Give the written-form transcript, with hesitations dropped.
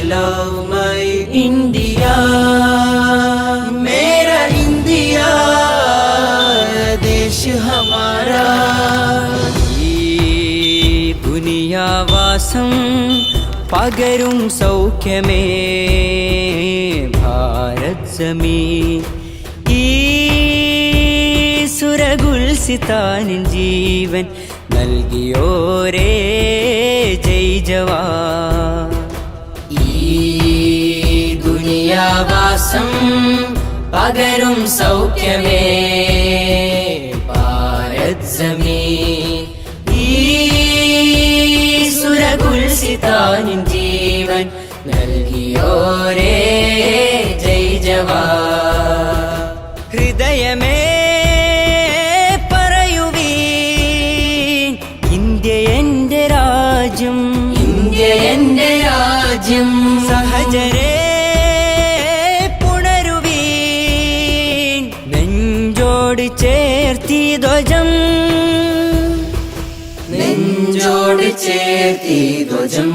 love my India, मेरा India देश हमारा. ഈ ദുനിയാവാസം പകരും സൗഖ്യമേ ഭാരത് ജമീൻ. ഈ സുരഗുൽസിതാനിൻ ജീവൻ നൽകിയോരേ ജയ് ജവാൻ. ഈ ദുനിയാവാസം പകരും സൗഖ്യമേ ഭാരത് ജമീൻ. ഈ സുരഗുൽസിതാനിൻ ജീവൻ നൽകിയോരേ ജയ് ജവാൻ. ഹൃദയമേ പറയുവീൻ, ഇന്ത്യ എൻ്റെ രാജ്യം, ഇന്ത്യ എൻ്റെ രാജ്യം. സഹചരേ പുണരുവീൻ, നെഞ്ചോട് ചേർത്തി ധ്വജം, നെഞ്ചോട് ചേർത്തി ധ്വജം.